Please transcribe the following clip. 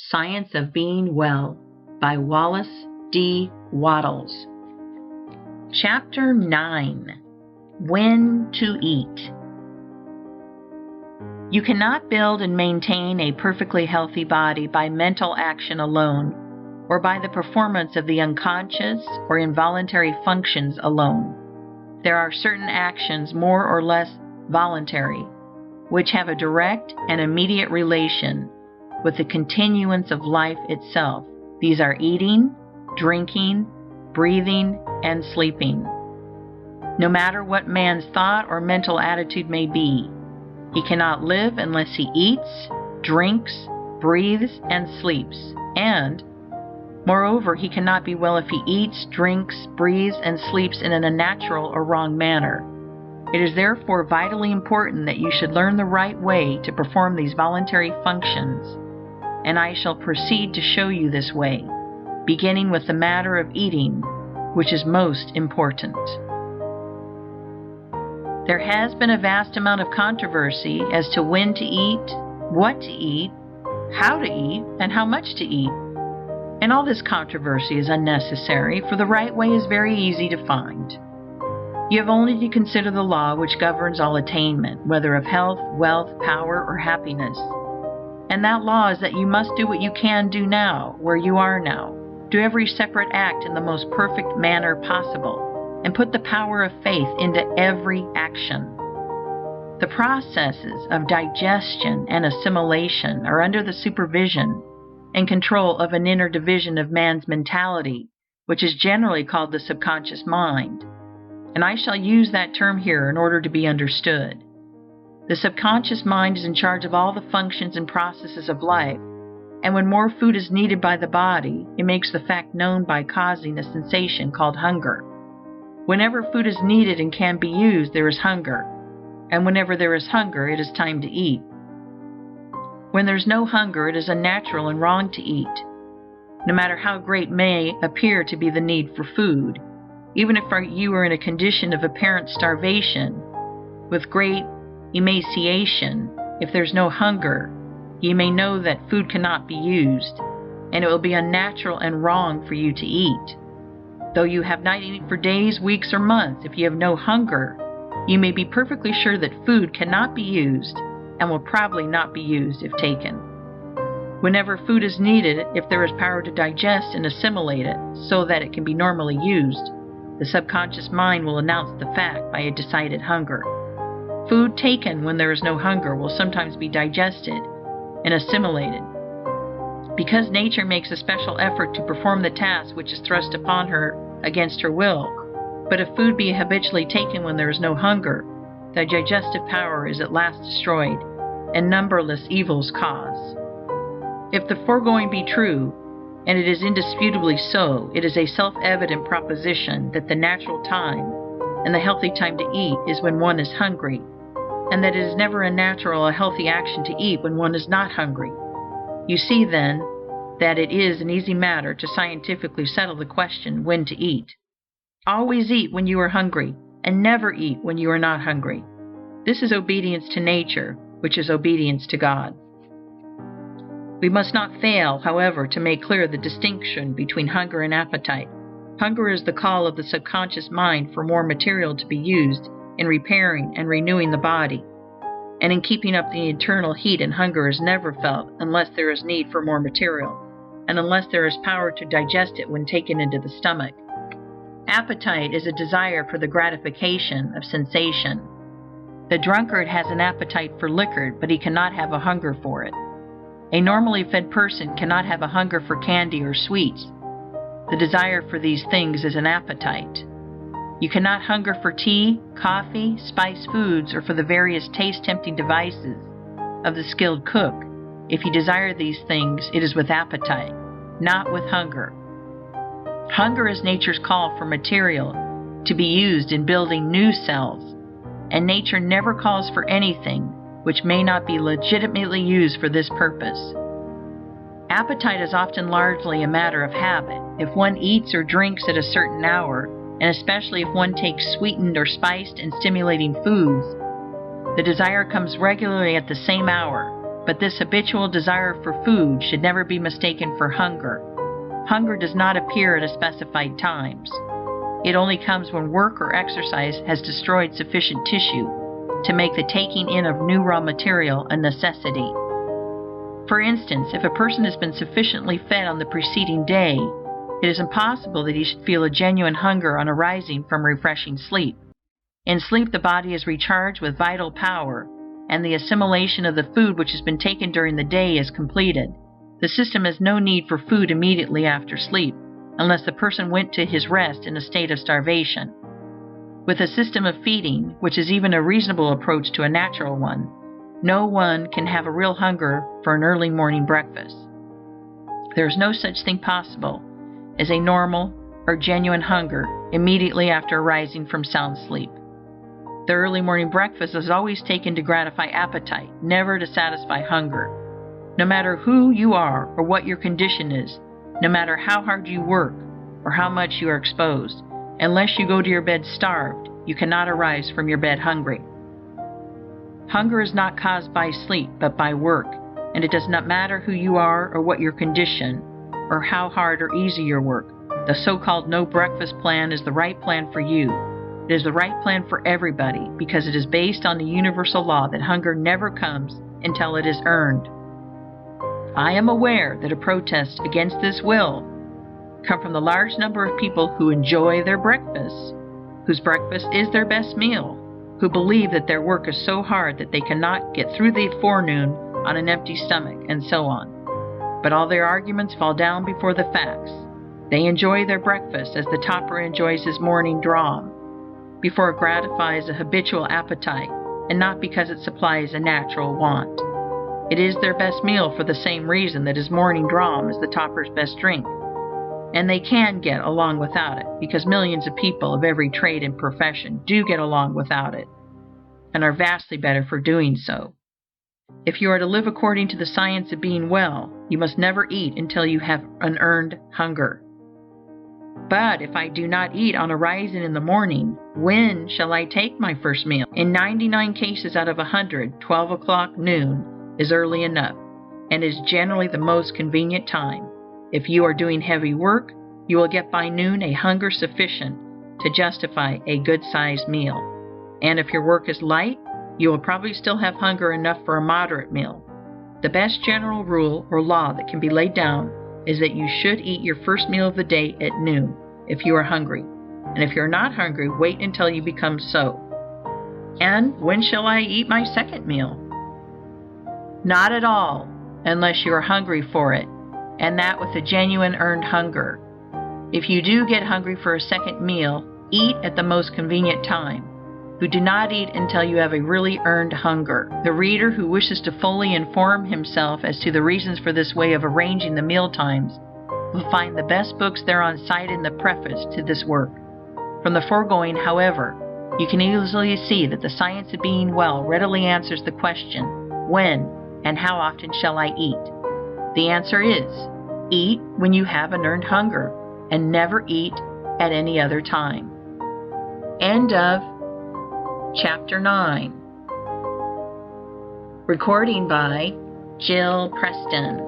Science of Being Well by Wallace D. Wattles. Chapter 9. When to Eat. You cannot build and maintain a perfectly healthy body by mental action alone, or by the performance of the unconscious or involuntary functions alone. There are certain actions, more or less voluntary, which have a direct and immediate relation with the continuance of life itself. These are eating, drinking, breathing, and sleeping. No matter what man's thought or mental attitude may be, he cannot live unless he eats, drinks, breathes, and sleeps. And, moreover, he cannot be well if he eats, drinks, breathes, and sleeps in an unnatural or wrong manner. It is therefore vitally important that you should learn the right way to perform these voluntary functions, and I shall proceed to show you this way, beginning with the matter of eating, which is most important. There has been a vast amount of controversy as to when to eat, what to eat, how to eat, and how much to eat. And all this controversy is unnecessary, for the right way is very easy to find. You have only to consider the law which governs all attainment, whether of health, wealth, power, or happiness. And that law is that you must do what you can do now, where you are now. Do every separate act in the most perfect manner possible, and put the power of faith into every action. The processes of digestion and assimilation are under the supervision and control of an inner division of man's mentality, which is generally called the subconscious mind, and I shall use that term here in order to be understood. The subconscious mind is in charge of all the functions and processes of life, and when more food is needed by the body, it makes the fact known by causing a sensation called hunger. Whenever food is needed and can be used, there is hunger, and whenever there is hunger, it is time to eat. When there is no hunger, it is unnatural and wrong to eat, no matter how great may appear to be the need for food. Even if you are in a condition of apparent starvation, with great emaciation, if there's no hunger, you may know that food cannot be used, and it will be unnatural and wrong for you to eat. Though you have not eaten for days, weeks, or months, if you have no hunger, you may be perfectly sure that food cannot be used and will probably not be used if taken. Whenever food is needed, if there is power to digest and assimilate it so that it can be normally used, the subconscious mind will announce the fact by a decided hunger. Food taken when there is no hunger will sometimes be digested and assimilated, because nature makes a special effort to perform the task which is thrust upon her against her will. But if food be habitually taken when there is no hunger, the digestive power is at last destroyed, and numberless evils caused. If the foregoing be true, and it is indisputably so, it is a self-evident proposition that the natural time and the healthy time to eat is when one is hungry, and that it is never a natural or healthy action to eat when one is not hungry. You see, then, that it is an easy matter to scientifically settle the question when to eat. Always eat when you are hungry, and never eat when you are not hungry. This is obedience to nature, which is obedience to God. We must not fail, however, to make clear the distinction between hunger and appetite. Hunger is the call of the subconscious mind for more material to be used in repairing and renewing the body, and in keeping up the internal heat, and hunger is never felt unless there is need for more material, and unless there is power to digest it when taken into the stomach. Appetite is a desire for the gratification of sensation. The drunkard has an appetite for liquor, but he cannot have a hunger for it. A normally fed person cannot have a hunger for candy or sweets. The desire for these things is an appetite. You cannot hunger for tea, coffee, spiced foods, or for the various taste-tempting devices of the skilled cook. If you desire these things, it is with appetite, not with hunger. Hunger is nature's call for material to be used in building new cells, and nature never calls for anything which may not be legitimately used for this purpose. Appetite is often largely a matter of habit. If one eats or drinks at a certain hour, and especially if one takes sweetened or spiced and stimulating foods, the desire comes regularly at the same hour. But this habitual desire for food should never be mistaken for hunger. Hunger does not appear at specified times. It only comes when work or exercise has destroyed sufficient tissue to make the taking in of new raw material a necessity. For instance, if a person has been sufficiently fed on the preceding day, it is impossible that he should feel a genuine hunger on arising from refreshing sleep. In sleep, the body is recharged with vital power, and the assimilation of the food which has been taken during the day is completed. The system has no need for food immediately after sleep, unless the person went to his rest in a state of starvation. With a system of feeding, which is even a reasonable approach to a natural one, no one can have a real hunger for an early morning breakfast. There is no such thing possible as a normal or genuine hunger immediately after arising from sound sleep. The early morning breakfast is always taken to gratify appetite, never to satisfy hunger. No matter who you are or what your condition is, no matter how hard you work or how much you are exposed, unless you go to your bed starved, you cannot arise from your bed hungry. Hunger is not caused by sleep, but by work, and it does not matter who you are or what your condition, or how hard or easy your work. The so-called no breakfast plan is the right plan for you. It is the right plan for everybody because it is based on the universal law that hunger never comes until it is earned. I am aware that a protest against this will come from the large number of people who enjoy their breakfast, whose breakfast is their best meal, who believe that their work is so hard that they cannot get through the forenoon on an empty stomach, and so on. But all their arguments fall down before the facts. They enjoy their breakfast as the toper enjoys his morning dram, before it gratifies a habitual appetite, and not because it supplies a natural want. It is their best meal for the same reason that his morning dram is the toper's best drink. And they can get along without it, because millions of people of every trade and profession do get along without it, and are vastly better for doing so. If you are to live according to the science of being well, you must never eat until you have an earned hunger. But if I do not eat on arising in the morning, when shall I take my first meal? In 99 cases out of 100, 12 o'clock noon is early enough, and is generally the most convenient time. If you are doing heavy work, you will get by noon a hunger sufficient to justify a good-sized meal. And if your work is light, you will probably still have hunger enough for a moderate meal. The best general rule or law that can be laid down is that you should eat your first meal of the day at noon if you are hungry. And if you're not hungry, wait until you become so. And when shall I eat my second meal? Not at all, unless you are hungry for it, and that with a genuine earned hunger. If you do get hungry for a second meal, eat at the most convenient time. Who do not eat until you have a really earned hunger. The reader who wishes to fully inform himself as to the reasons for this way of arranging the meal times will find the best books thereon cited in the preface to this work. From the foregoing, however, you can easily see that the science of being well readily answers the question, when and how often shall I eat? The answer is, eat when you have an earned hunger, and never eat at any other time. End of Chapter 9. Recording by Jill Preston.